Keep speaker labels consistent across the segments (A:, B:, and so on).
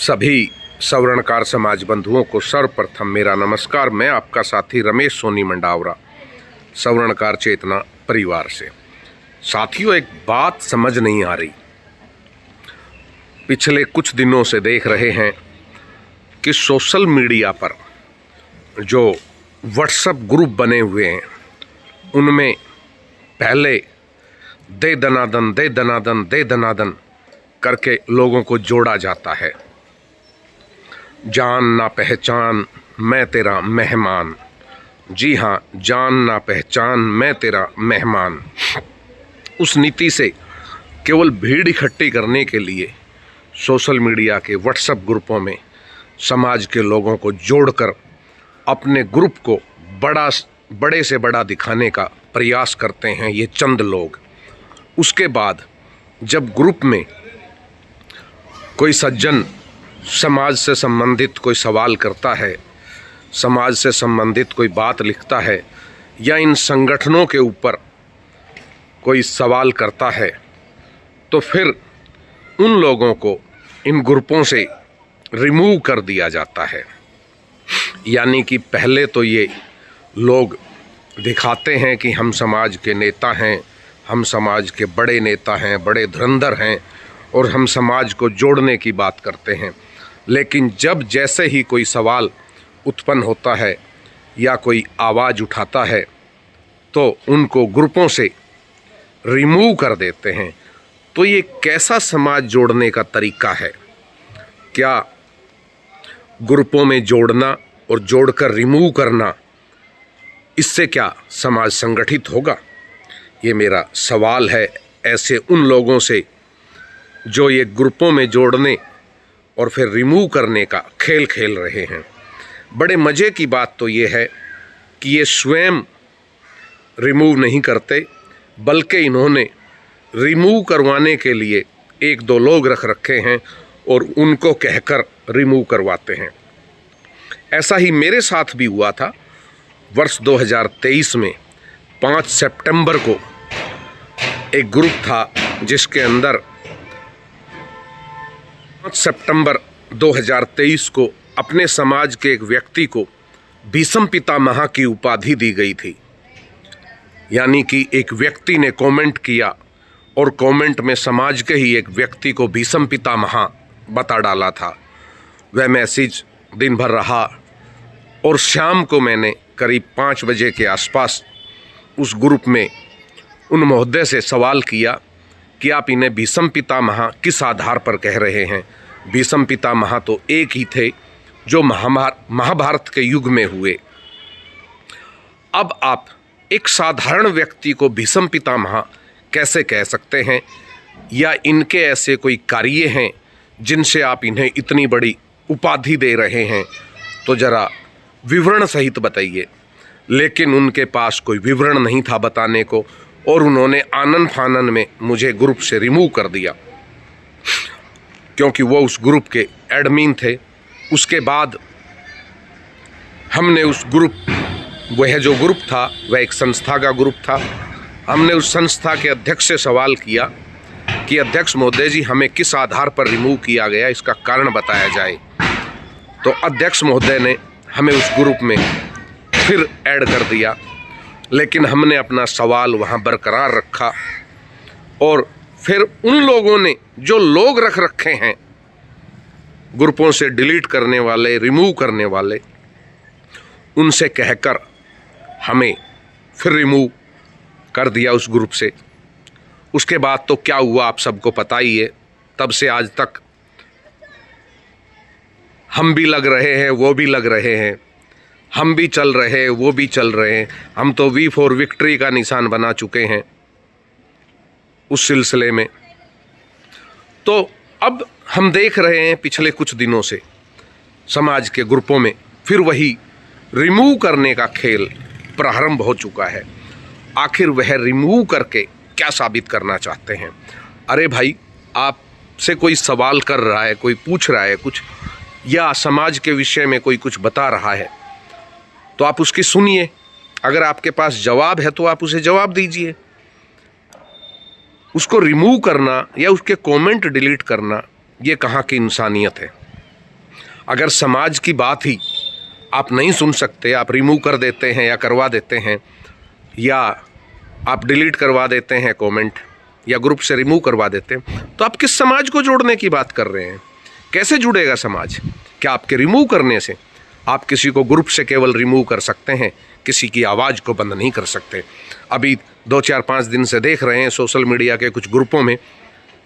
A: सभी सवर्णकार समाज बंधुओं को सर्वप्रथम मेरा नमस्कार। मैं आपका साथी रमेश सोनी मंडावरा, सवर्णकार चेतना परिवार से। साथियों, एक बात समझ नहीं आ रही। पिछले कुछ दिनों से देख रहे हैं कि सोशल मीडिया पर जो व्हाट्सएप ग्रुप बने हुए हैं उनमें पहले दे दनादन दे दनादन दे दनादन करके लोगों को जोड़ा जाता है। जान ना पहचान मैं तेरा मेहमान। जी हाँ, जान ना पहचान मैं तेरा मेहमान। उस नीति से केवल भीड़ इकट्ठी करने के लिए सोशल मीडिया के व्हाट्सएप ग्रुपों में समाज के लोगों को जोड़कर अपने ग्रुप को बड़े से बड़ा दिखाने का प्रयास करते हैं ये चंद लोग। उसके बाद जब ग्रुप में कोई सज्जन समाज से संबंधित कोई सवाल करता है, समाज से संबंधित कोई बात लिखता है या इन संगठनों के ऊपर कोई सवाल करता है, तो फिर उन लोगों को इन ग्रुपों से रिमूव कर दिया जाता है। यानी कि पहले तो ये लोग दिखाते हैं कि हम समाज के नेता हैं, हम समाज के बड़े नेता हैं, बड़े धुरंधर हैं और हम समाज को जोड़ने की बात करते हैं। लेकिन जब जैसे ही कोई सवाल उत्पन्न होता है या कोई आवाज़ उठाता है तो उनको ग्रुपों से रिमूव कर देते हैं। तो ये कैसा समाज जोड़ने का तरीका है? क्या ग्रुपों में जोड़ना और जोड़कर रिमूव करना, इससे क्या समाज संगठित होगा? ये मेरा सवाल है ऐसे उन लोगों से जो ये ग्रुपों में जोड़ने और फिर रिमूव करने का खेल खेल रहे हैं। बड़े मज़े की बात तो ये है कि ये स्वयं रिमूव नहीं करते, बल्कि इन्होंने रिमूव करवाने के लिए एक दो लोग रख रखे हैं और उनको कहकर रिमूव करवाते हैं। ऐसा ही मेरे साथ भी हुआ था। वर्ष 2023 में 5 सितंबर को एक ग्रुप था जिसके अंदर 5 सितंबर 2023 को अपने समाज के एक व्यक्ति को भीष्म पितामह की उपाधि दी गई थी। यानी कि एक व्यक्ति ने कमेंट किया और कमेंट में समाज के ही एक व्यक्ति को भीष्म पितामह बता डाला था। वह मैसेज दिन भर रहा और शाम को मैंने करीब 5 बजे के आसपास उस ग्रुप में उन महोदय से सवाल किया कि आप इन्हें भीष्म पितामह किस आधार पर कह रहे हैं? भीष्म पितामह तो एक ही थे जो महाभारत के युग में हुए। अब आप एक साधारण व्यक्ति को भीष्म पितामह कैसे कह सकते हैं? या इनके ऐसे कोई कार्य हैं जिनसे आप इन्हें इतनी बड़ी उपाधि दे रहे हैं? तो ज़रा विवरण सहित बताइए। लेकिन उनके पास कोई विवरण नहीं था बताने को और उन्होंने आनन फानन में मुझे ग्रुप से रिमूव कर दिया, क्योंकि वो उस ग्रुप के एडमिन थे। उसके बाद हमने उस ग्रुप, वह जो ग्रुप था वह एक संस्था का ग्रुप था, हमने उस संस्था के अध्यक्ष से सवाल किया कि अध्यक्ष महोदय जी, हमें किस आधार पर रिमूव किया गया, इसका कारण बताया जाए। तो अध्यक्ष महोदय ने हमें उस ग्रुप में फिर ऐड कर दिया, लेकिन हमने अपना सवाल वहाँ बरकरार रखा और फिर उन लोगों ने जो लोग रख रखे हैं ग्रुपों से डिलीट करने वाले, रिमूव करने वाले, उनसे कहकर हमें फिर रिमूव कर दिया उस ग्रुप से। उसके बाद तो क्या हुआ आप सबको पता ही है। तब से आज तक हम भी लग रहे हैं, वो भी लग रहे हैं, हम भी चल रहे हैं, वो भी चल रहे हैं। हम तो वी फॉर विक्ट्री का निशान बना चुके हैं उस सिलसिले में। तो अब हम देख रहे हैं पिछले कुछ दिनों से समाज के ग्रुपों में फिर वही रिमूव करने का खेल प्रारंभ हो चुका है। आखिर वह रिमूव करके क्या साबित करना चाहते हैं? अरे भाई, आपसे कोई सवाल कर रहा है, कोई पूछ रहा है कुछ, या समाज के विषय में कोई कुछ बता रहा है, तो आप उसकी सुनिए। अगर आपके पास जवाब है तो आप उसे जवाब दीजिए। उसको रिमूव करना या उसके कमेंट डिलीट करना, ये कहाँ की इंसानियत है? अगर समाज की बात ही आप नहीं सुन सकते, आप रिमूव कर देते हैं या करवा देते हैं, या आप डिलीट करवा देते हैं कमेंट, या ग्रुप से रिमूव करवा देते हैं, तो आप किस समाज को जोड़ने की बात कर रहे हैं? कैसे जुड़ेगा समाज? क्या आपके रिमूव करने से? आप किसी को ग्रुप से केवल रिमूव कर सकते हैं, किसी की आवाज़ को बंद नहीं कर सकते। अभी 2-4-5 दिन से देख रहे हैं सोशल मीडिया के कुछ ग्रुपों में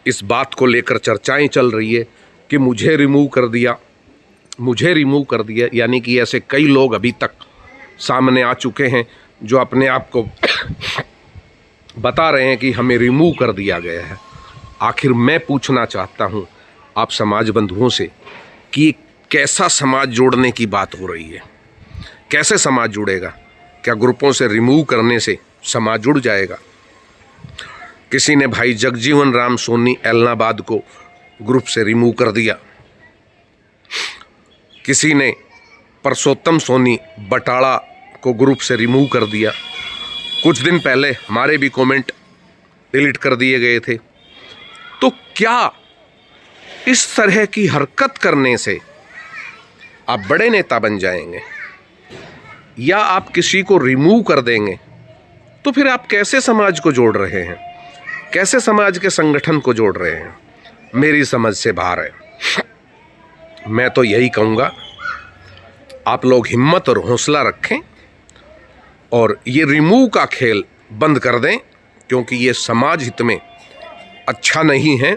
A: इस बात को लेकर चर्चाएं चल रही है कि मुझे रिमूव कर दिया, मुझे रिमूव कर दिया। यानी कि ऐसे कई लोग अभी तक सामने आ चुके हैं जो अपने आप को बता रहे हैं कि हमें रिमूव कर दिया गया है। आखिर मैं पूछना चाहता हूं आप समाज बंधुओं से कि कैसा समाज जोड़ने की बात हो रही है? कैसे समाज जुड़ेगा? क्या ग्रुपों से रिमूव करने से समाज जुड़ जाएगा? किसी ने भाई जगजीवन राम सोनी एलनाबाद को ग्रुप से रिमूव कर दिया, किसी ने परसोत्तम सोनी बटाला को ग्रुप से रिमूव कर दिया। कुछ दिन पहले हमारे भी कमेंट डिलीट कर दिए गए थे। तो क्या इस तरह की हरकत करने से आप बड़े नेता बन जाएंगे, या आप किसी को रिमूव कर देंगे? तो फिर आप कैसे समाज को जोड़ रहे हैं? कैसे समाज के संगठन को जोड़ रहे हैं? मेरी समझ से बाहर है। मैं तो यही कहूँगा, आप लोग हिम्मत और हौसला रखें और ये रिमूव का खेल बंद कर दें, क्योंकि ये समाज हित में अच्छा नहीं है।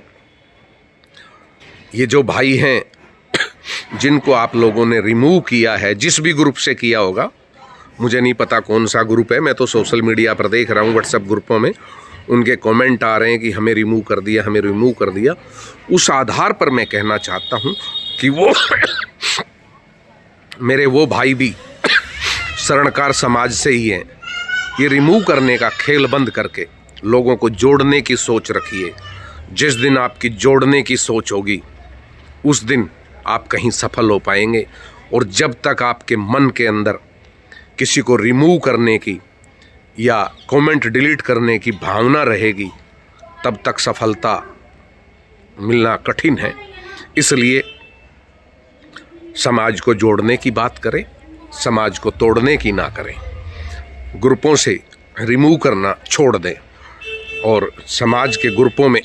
A: ये जो भाई हैं जिनको आप लोगों ने रिमूव किया है, जिस भी ग्रुप से किया होगा, मुझे नहीं पता कौन सा ग्रुप है, मैं तो सोशल मीडिया पर देख रहा हूँ व्हाट्सएप ग्रुपों में उनके कमेंट आ रहे हैं कि हमें रिमूव कर दिया, हमें रिमूव कर दिया। उस आधार पर मैं कहना चाहता हूँ कि वो मेरे वो भाई भी शरणकार समाज से ही हैं। ये रिमूव करने का खेल बंद करके लोगों को जोड़ने की सोच रखिए। जिस दिन आपकी जोड़ने की सोच होगी उस दिन आप कहीं सफल हो पाएंगे। और जब तक आपके मन के अंदर किसी को रिमूव करने की या कमेंट डिलीट करने की भावना रहेगी, तब तक सफलता मिलना कठिन है। इसलिए समाज को जोड़ने की बात करें, समाज को तोड़ने की ना करें। ग्रुपों से रिमूव करना छोड़ दें और समाज के ग्रुपों में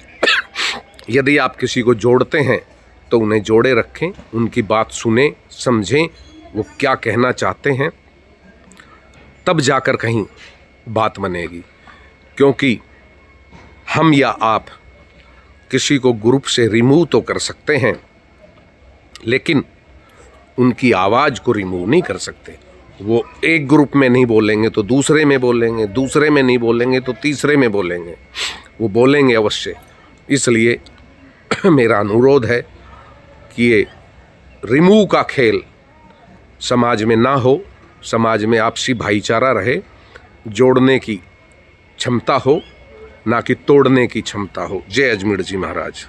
A: यदि आप किसी को जोड़ते हैं तो उन्हें जोड़े रखें, उनकी बात सुनें, समझें वो क्या कहना चाहते हैं, तब जाकर कहीं बात बनेगी। क्योंकि हम या आप किसी को ग्रुप से रिमूव तो कर सकते हैं, लेकिन उनकी आवाज़ को रिमूव नहीं कर सकते। वो एक ग्रुप में नहीं बोलेंगे तो दूसरे में बोलेंगे, दूसरे में नहीं बोलेंगे तो तीसरे में बोलेंगे, वो बोलेंगे अवश्य। इसलिए मेरा अनुरोध है कि ये रिमूव का खेल समाज में ना हो, समाज में आपसी भाईचारा रहे, जोड़ने की क्षमता हो, ना कि तोड़ने की क्षमता हो। जय अजमेर जी महाराज।